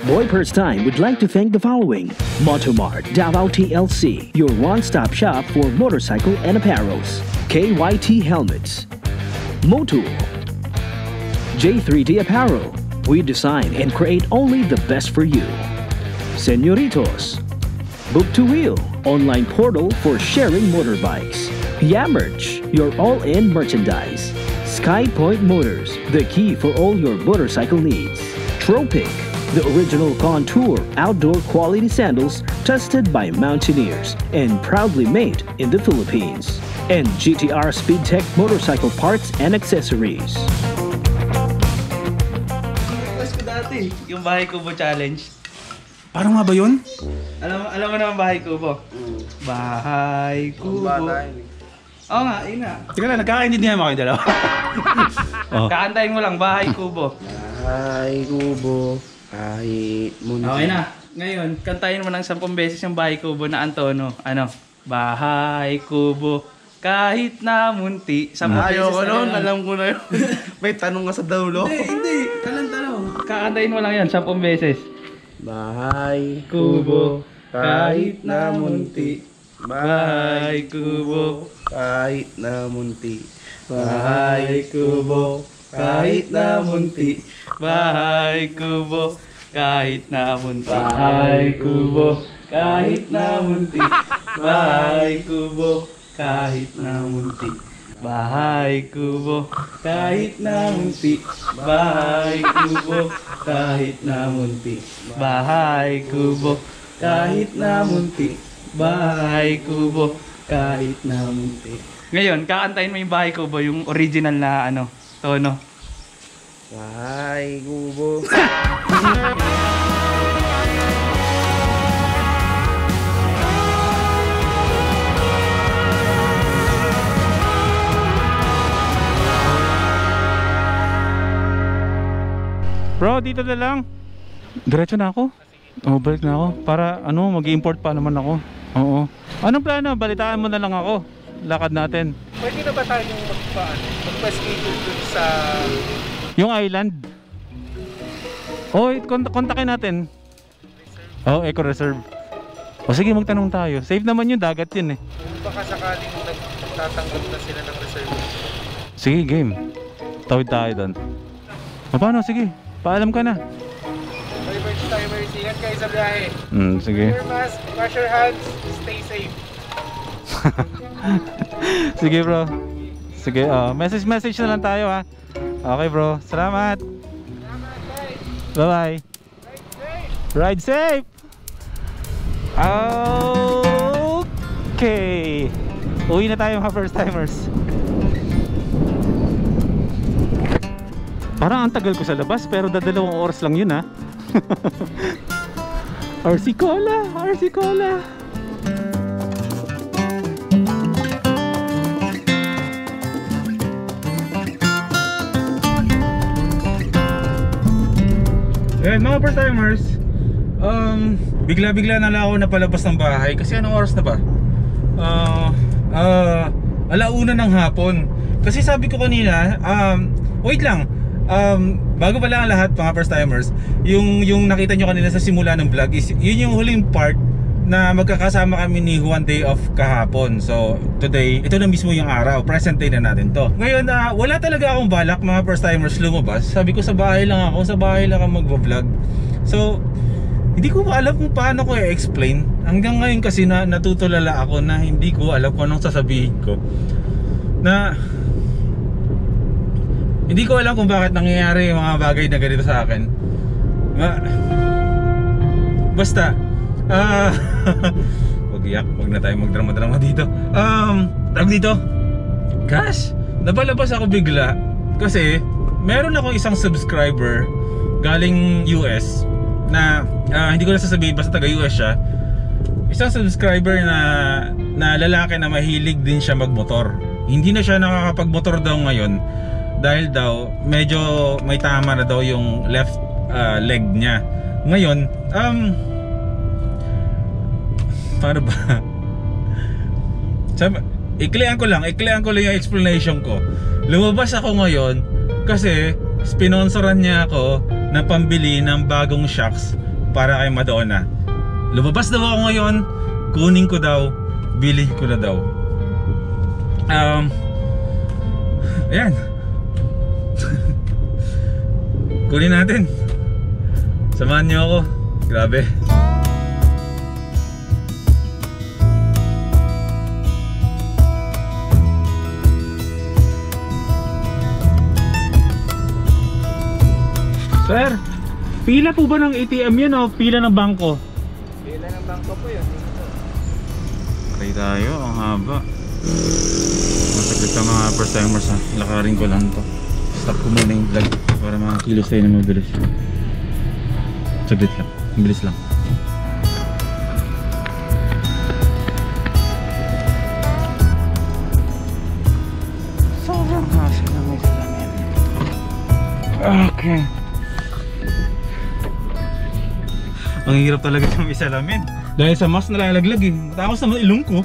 Boy First Time would like to thank the following: Motomart Davao TLC, your one-stop shop for motorcycle and apparels. KYT Helmets, Motul, J3D Apparel. We design and create only the best for you. Señoritos, Book to Wheel, online portal for sharing motorbikes. Yamerch, your all-in merchandise. SkyPoint Motors, the key for all your motorcycle needs. Tropic, the original contour outdoor quality sandals tested by mountaineers and proudly made in the Philippines. And GTR Speedtech motorcycle parts and accessories. Request ko dati, yung Bahay Kubo Challenge. Parang nga ba yun? Alam mo naman Bahay Kubo? Bahay Kubo. Oo nga, yun nga. Teka lang, nagkakaintindihan mo kayo dalawa. Kakantahin mo lang, Bahay Kubo. Bahay Kubo, kahit muna. Okay na. Ngayon, kantahin mo ng 10 beses yung Bahay Kubo na Antono. Ano? Bahay Kubo, kahit na munti. 10 beses. Ayoko na nun, yun. alam ko na yun. May tanong ka sa dulo. Hindi. Tanong. Kakantahin mo lang yan, 10 beses. Bahay Kubo, kahit na munti. Bahay Kubo, kahit na munti. Bahay Kubo, kahit na munti. Bahay Kubo, kahit na munti. Bahay Kubo, kahit na munti. Bahay Kubo, kahit na munti. Bahay Kubo, kahit na munti. Bahay Kubo, kahit na munti. Bahay Kubo, kahit na munti. Bahay Kubo, kahit na munti. Ngayon, kakantahin mo yung Bahay Kubo, yung original na tono. Bahay Kubo. Bro, dito na lang. Diretso na ako. Balik na ako. Para mag-i-import pa naman ako. Oo. Anong plano? Balitaan mo na lang ako. Lakad natin. Pwede na ba tayong magpa-schedule dun sa... Yung island. Kontakin natin. Eco Reserve. Sige, magtanong tayo. Safe naman yung dagat yun eh. Kung baka sakaling nagtatanggap na sila ng reserve. Sige, game. Tawid tayo doon. Paano? Sige. Paalam ka na. Bye-bye tayo, Mercy. Ingat kayo sa biyahe. Sige. Wear mask, wash your hands, stay safe. Sige bro. Sige, message na lang tayo ha. Okay bro, salamat. Bye bye. Ride safe. Okay. Uwi na tayo mga first timers. Parang ang tagal ko sa labas pero dadalawang oras lang yun ha. RC Cola, RC Cola. Mga first timers, bigla-bigla na lang ako napalabas ng bahay kasi anong oras na ba? Alauna ng hapon. Kasi sabi ko kanina, wait lang, bago pala ang lahat mga first timers, yung nakita nyo kanina sa simula ng vlog is yun yung huling part na magkakasama kami ni Juan day off kahapon. So today, ito na mismo yung araw, present day na natin to. Ngayon wala talaga akong balak mga first timers lumabas. Sabi ko sa bahay lang ako magvo-vlog. So hindi ko alam kung paano ko i-explain. Hanggang ngayon kasi natutulala ako na hindi ko alam kung anong sasabihin ko. Na hindi ko alam kung bakit nangyayari yung mga bagay na ganito sa akin. Basta wag na tayo magdrama-drama dito. Tawag dito, gosh, napalabas ako bigla kasi meron ako isang subscriber galing US na hindi ko na sasabihin, basta taga US siya. Isang subscriber na lalaki na mahilig din siya magmotor. Hindi na siya nakakapagmotor daw ngayon dahil daw medyo may tama na daw yung left leg niya. Ngayon, paano ba? Iklian ko lang yung explanation ko. Lumabas ako ngayon kasi Sponsoran niya ako na pambili ng bagong shocks para kay Madonna. Lumabas daw ako ngayon, kunin ko daw, bili ko na daw. Ayan. Kunin natin. Samahan niyo ako. Grabe. Sir, pila po ba ng ATM yun o pila ng bangko? Pila ng bangko po yun. Try tayo, ang haba. Masaglit ka mga first timers ha. Lakarin ko lang to. Stop ko muna yung vlog para mga kilos tayo na mabilis. Saglit lang, mabilis lang. Sobrang hassle na may salamin. Okay. Ang hirap talaga ng isalamin. Dahil sa mask nalalaglag eh. Tapos naman ilong ko.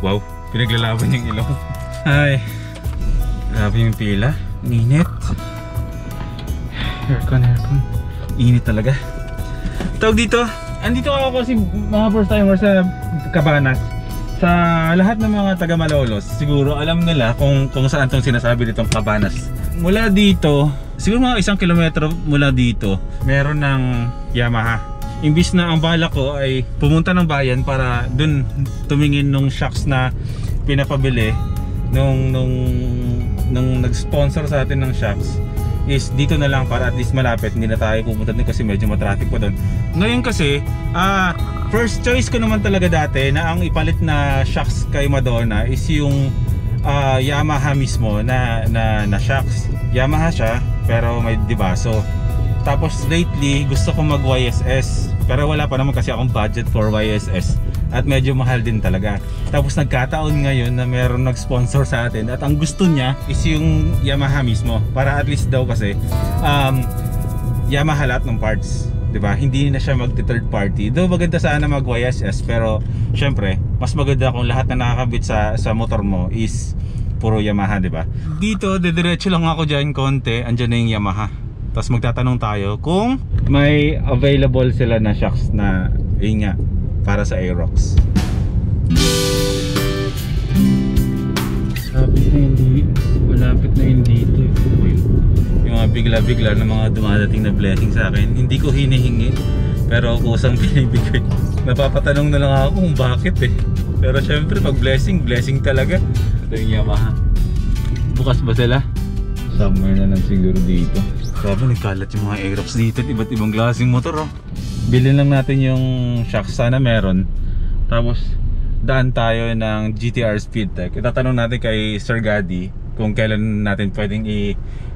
Wow, pinaglalaban yung ilong. Ay, grabe yung pila. Init. Aircon. Init talaga. Tawag dito. Andito ako kasi mga first timer sa Cabanas. Sa lahat ng mga taga Malolos, siguro alam nila kung saan tong sinasabi nitong Cabanas. Mula dito, siguro mga 1 kilometro mula dito, meron ng Yamaha. Imbis na ang bala ko ay pumunta ng bayan para dun tumingin nung shocks na pinapabili nung nag-sponsor sa atin ng shocks, is dito na lang para at least malapit, hindi na tayo pupunta din kasi medyo matraffic pa doon. Ngayon kasi, first choice ko naman talaga dati na ang ipalit na shocks kay Madonna is yung Yamaha mismo na shocks. Yamaha siya pero may dibaso. Tapos lately gusto ko mag YSS pero wala pa naman kasi akong budget for YSS at medyo mahal din talaga. Tapos nagkataon ngayon na meron nag-sponsor sa atin at ang gusto niya is yung Yamaha mismo para at least daw kasi Yamaha lahat ng parts, 'di ba? Hindi na siya mag-third party. Though maganda sana mag YSS pero syempre mas maganda kung lahat na nakakabit sa motor mo is puro Yamaha, 'di ba? Dito didiretso lang ako diyan konti, andiyan na yung Yamaha. Tapos magtatanong tayo kung may available sila na shocks na yun nga para sa Aerox. Malapit na yun dito. Yung mga bigla-bigla ng mga dumadating na blessing sa akin, hindi ko hinihingi pero kusang binibigay. Napapatanong na lang ako kung bakit eh. Pero syempre pag blessing talaga. Ito yung Yamaha. Bukas ba sila? Somewhere na lang siguro dito. Grabe, nagkalat yung mga Aerox dito. Iba't ibang klaseng motor oh. Bilhin lang natin yung shocks, sana meron. Tapos daan tayo ng GTR Speedtech. Itatanong natin kay Sir Gaddy kung kailan natin pwedeng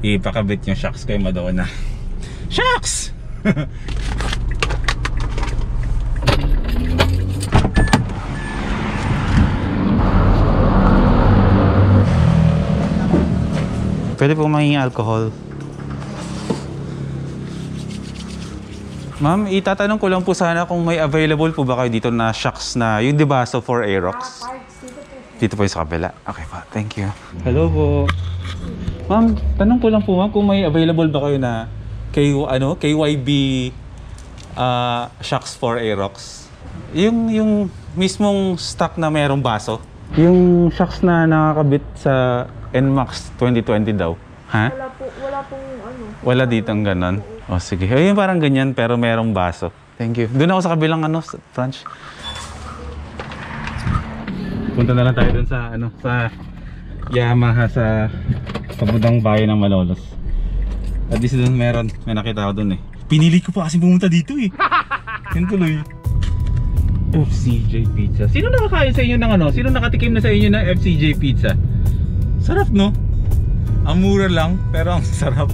ipakabit yung shocks kay Madonna. Shocks! Pwede po mahingi alcohol. Ma'am, itatanong ko lang po sana kung may available po ba kayo dito na shocks na yung dibaso for Aerox. Dito po yung sa kabila. Okay po, thank you. Hello po. Ma'am, tanong ko lang po ma'am kung may available ba kayo na KYB shocks for Aerox. Yung mismong stock na mayroong baso. Yung shocks na nakakabit sa NMAX 2020 daw. Ha? Wala pong ano. Wala dito ang ganon. O sige. Ayun parang ganyan pero merong baso. Thank you. Doon ako sa kabilang branch. Punta na lang tayo doon sa sa Yamaha sa Pabudang Bayan ng Malolos. At least doon may nakita ako doon eh. Pinili ko pa kasi pumunta dito eh. Yan tuloy. FCJ Pizza. Sino nakakain sa inyo ng Sino nakatikim na sa inyo ng FCJ Pizza? Sarap no? Ang mura lang pero ang sarap.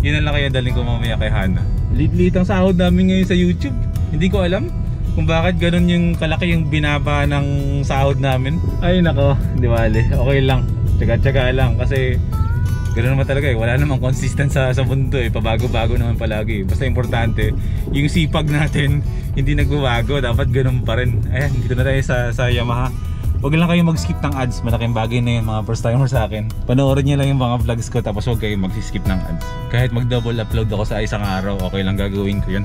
Yun na lang kaya daling ko mamaya kay Hana. Lit-lit ang sahod namin ngayon sa YouTube. Hindi ko alam kung bakit ganun yung kalaki yung binaba ng sahod namin. Ay nako, di bale. Okay lang. Tsaga-tsaga lang kasi ganoon naman talaga eh. Wala namang consistent sa mundo eh. Pabago-bago naman palagi. Basta importante, yung sipag natin hindi nagbabago. Dapat ganun pa rin. Ayan, dito na tayo sa Yamaha. Huwag lang kayong mag-skip ng ads. Malaking bagay na yun mga first timer sa akin. Panoorin niyo lang yung mga vlogs ko tapos huwag kayong mag-skip ng ads. Kahit mag-double upload ako sa isang araw, okay lang gagawin ko yun.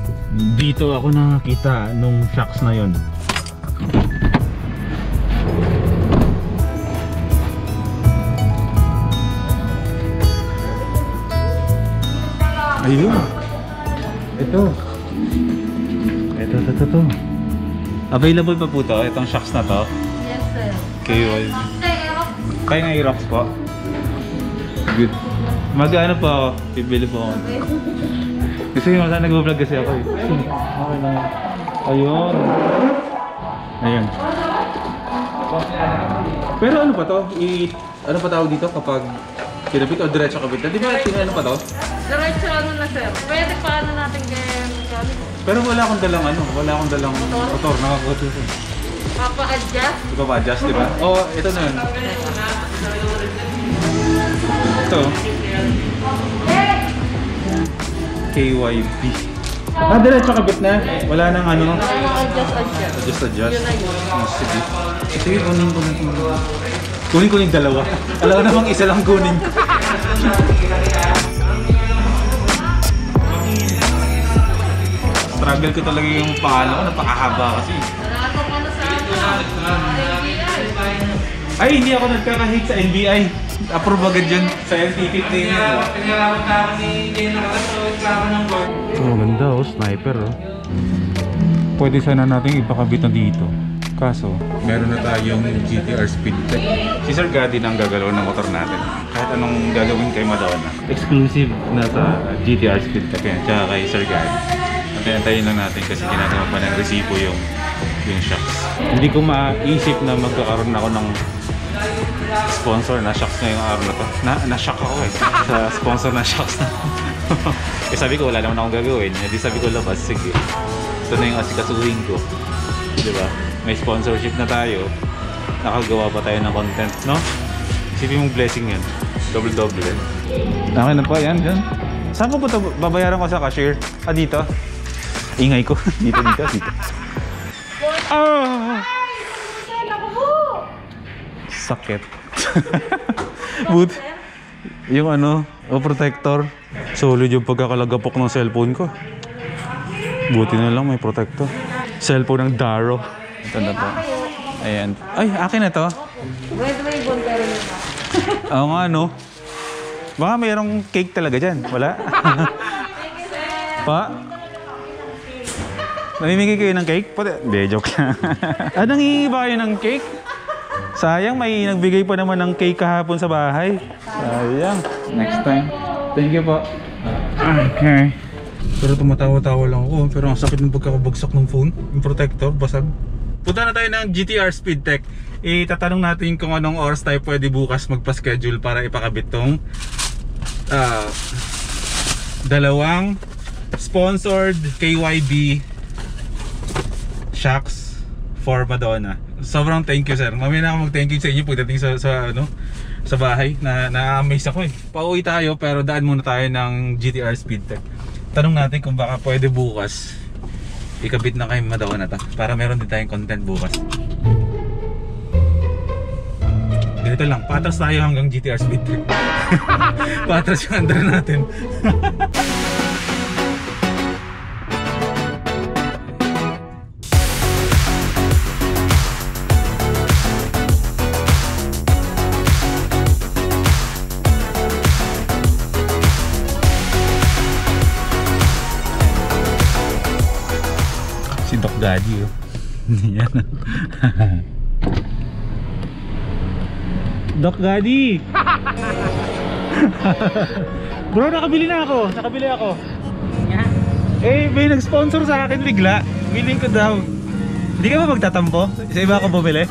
Dito ako nakakita nung shocks na yun. Ayun. Ito. Available pa po to, itong shocks na to. Yes, sir. KY. Pero, Kaya nga i-rocks po. Good. Mag-ano po ako, bibili po ako. Kasi saan nag-vlog kasi ako eh. Okay lang. Ayun. Ayun. Pero ano pa to? Ano pa tawag dito kapag kinabit o diretso kabit na? Di ba ano pa to? diretso ano na, sir. Pwede paano natin ganyan. Pero wala akong dalang motor. Nakakotso ko. Papa-adjust. Ito ba adjust, di ba? Oo, ito na yun. Ito. KYB. Diretso kabit na. Wala nang ano. Adjust. Adjust. Yun na yun. Sige. Sige, kunin ko na. Kunin ko yung dalawa. Alam ko namang isa lang kunin ko. Struggle ko talaga yung pangalan ko. Napakahaba kasi. Nakatong ano sa NBI. Ay, hindi ako nagkakahit sa NBI. Approve agad yun. Sa NTT training. Pinaraman na ako ni Jane nakatawa ng board. Oh, ganda oh. Sniper oh. Pwede sana natin ipakabit na dito. Kaso, meron na tayong GTR Speed Tech. Si Sir Gaddy na ang gagalaw ng motor natin. Kahit anong gagawin kay Madonna. Exclusive na sa GTR Speed Tech yan. Tsaka kay Sir Gaddy. Antayin lang natin kasi ginagawa pa ng resibo yung shocks. Hindi ko maisip na magkakaroon ako ng sponsor na shocks ngayong araw na to. Na-shock ako eh sa sponsor na shocks na. Eh sabi ko wala naman akong gagawin. Hindi sabi ko labas, sige. Ito na yung asikasuhin ko. Diba? May sponsorship na tayo. Nakagawa pa tayo ng content, no? Isipin mong blessing yan. Double-double eh. Okay na po, yan, dyan. Saan ko po ito babayaran ko sa cashier? Dito? Ingay ko. dito. Sakit. But, yung ano, protector. Solid yung pagkakalagapok ng cellphone ko. Buti na lang may protector. Cellphone ng Daro. Ito na to. Ayan. Ay, akin na to. Red ribbon ka rin yun. Oo nga, no? Baka mayroong cake talaga dyan. Wala? Pa? Namimigay kayo ng cake? Hindi, joke lang. Nangihingi ba kayo ng cake? Sayang, may nagbigay pa naman ng cake kahapon sa bahay. Sayang. Next time. Thank you po. Okay. Pero tumatawa-tawa lang ako. Pero ang sakit ng pagkakabagsak ng phone. Yung protector, basag. Punta na tayo ng GTR Speed Tech. Itatanong natin kung anong oras tayo pwede bukas magpa-schedule para ipakabit tong dalawang sponsored KYB shocks for Madonna. Sobrang thank you, sir. Mamaya na ako mag-thank you sa inyo pagdating sa bahay. Na-amaze ako eh. Pauwi tayo pero daan muna tayo ng GTR Speed Tech. Tanong natin kung baka pwede bukas ikabit na kay Madonna to para meron din tayong content bukas. Ganito lang, patras tayo hanggang GTR Speed Tech. Patras yung under natin. Si Doc Gaddy oh. Yan. Doc Gaddy! Bro, nakabili ako. Eh, may nag-sponsor sa akin bigla. Biling ko daw. Hindi ka ba magtatampo? Sa iba ako bumili?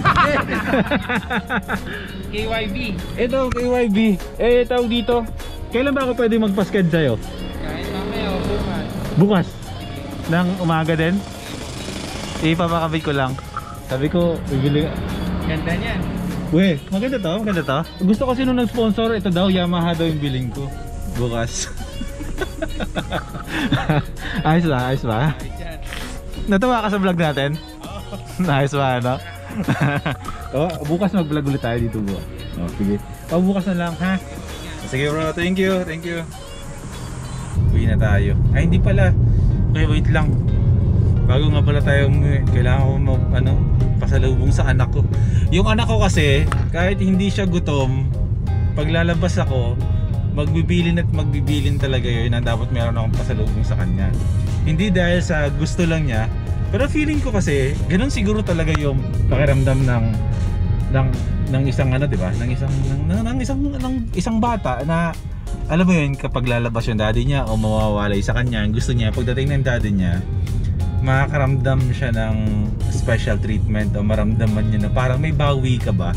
KYB. Ito, KYB. Eh, tawag dito. Kailan ba ako pwede magpasked sa'yo? Kahit mamaya o bukas. Bukas? Ng umaga din? Ipapakabit ko lang. Sabi ko, bibili. Ganda niyan. Weh, maganda to. Gusto kasi nung nag-sponsor, ito daw, Yamaha daw yung billing ko. Bukas. Ayos ba? Natawa ka sa vlog natin? Ayos ba, ano? Bukas mag-vlog ulit tayo dito bro. Sige. Bukas na lang ha. Sige bro, thank you. Uwi na tayo. Ay hindi pala. Okay, wait lang. Bago nga pala tayo umuwi, kailangan ko pasalubong sa anak ko. Yung anak ko kasi, kahit hindi siya gutom, paglalabas ako, magbibilin talaga yun na dapat meron akong pasalubong sa kanya. Hindi dahil sa gusto lang niya, pero feeling ko kasi, ganun siguro talaga yung pakiramdam ng isang di ba? Ng isang bata na alam mo yun, kapag lalabas yung daddy niya o mawawalay sa kanya, gusto niya pagdating ng daddy niya, makakaramdam siya ng special treatment o maramdaman niya na parang may bawi ka ba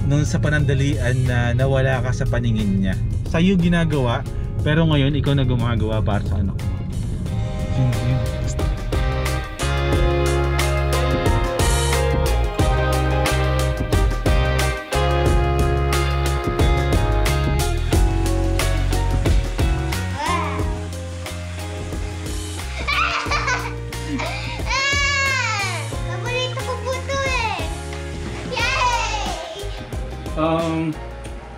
noon sa panandalian na nawala ka sa paningin niya. Sa'yo ginagawa, pero ngayon ikaw na gumagawa para sa anak ko.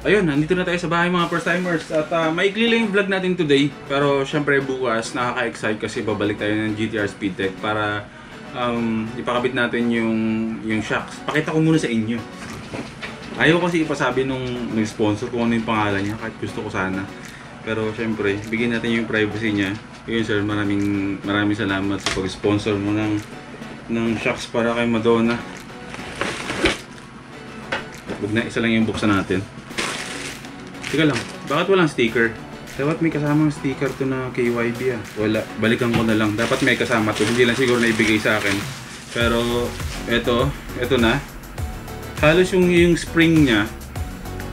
Ayun, nandito na tayo sa bahay mga first timers at maikli lang yung vlog natin today, pero syempre bukas nakaka-excite kasi babalik tayo ng GTR Speedtech para ipakabit natin yung shocks. Pakita ko muna sa inyo. Ayaw kasi ipasabi nung nag-sponsor kung ano yung pangalan niya, kahit gusto ko sana, pero syempre bigyan natin yung privacy niya. Yun sir, maraming salamat sa pag-sponsor mo ng shocks para kay Madonna. Huwag na, isa lang yung buksan natin. Teka lang, bakit walang sticker? Dapat may kasamang sticker to na KYB ah. Wala, balikan ko na lang. Dapat may kasama to, hindi lang siguro na ibigay sa akin. Pero, eto na. Halos yung spring niya,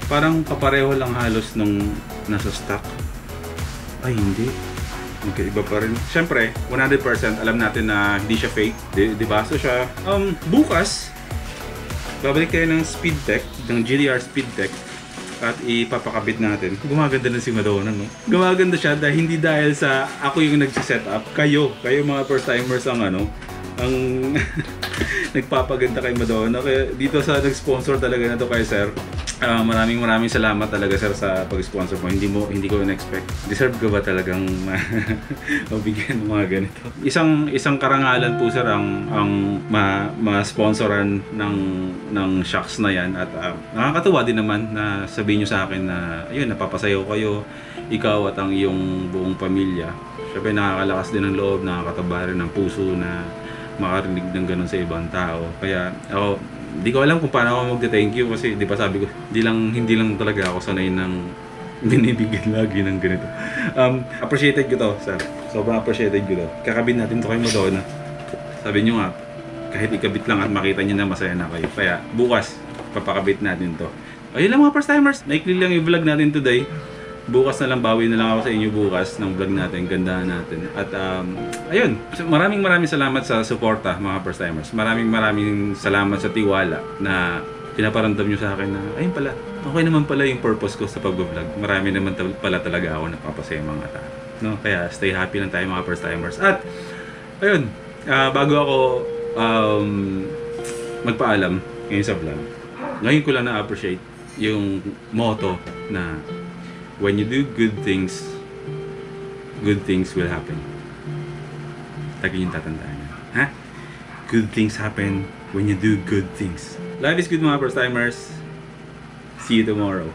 parang kapareho lang halos nung nasa stock. Ay, hindi. Magkaiba pa rin. Siyempre, 100% alam natin na hindi siya fake. Diba? So siya, bukas, babalik tayo ng Speedtech, ng GTR Speedtech. At ipapakabit natin. Gumaganda na si Madonna, no? Gumaganda siya hindi dahil sa ako yung nagsiset up. Kayo mga first timers ang nagpapaganda kay Madonna. Kaya dito sa nag-sponsor talaga na to kay sir. Maraming salamat talaga sir sa pag-sponsor mo. Hindi ko na-expect. Deserve ka ba talagang mabigyan ng mga ganito? Isang karangalan po sir ang ma-sponsoran ng shocks na yan at nakakatuwa din naman na sabihin nyo sa akin na ayun, napapasayaw kayo, ikaw at ang iyong buong pamilya. Siyempre nakakalakas din ng loob, nakakataba rin ng puso na makarinig ng ganun sa ibang tao. Kaya ako, hindi ko alam kung paano ako mag-thank you kasi di ba sabi ko, hindi lang talaga ako sanay ng binibigyan lagi ng ganito. Appreciated ko to, sir. Sobrang appreciated ko to. Kakabit natin to kay Madonna. Sabi nyo nga, kahit ikabit lang at makita nyo na masaya na kayo. Kaya bukas, papakabit natin to. Ayun lang mga first timers, naikli lang yung vlog natin today. Bukas na lang, bawi na lang ako sa inyo bukas ng vlog natin, gandahan natin. At ayun, maraming salamat sa suporta mga first timers. Maraming salamat sa tiwala na pinaparamdam nyo sa akin na ayun pala, okay naman pala yung purpose ko sa pag-vlog. Marami naman pala talaga ako napapasaya mga tao. No? Kaya stay happy lang tayo mga first timers. At ayun, bago ako magpaalam ngayon sa vlog, ngayon ko lang na-appreciate yung motto na when you do good things will happen. Lagi yung tatandaan yan. Ha? Good things happen when you do good things. Life is good mga first timers. See you tomorrow.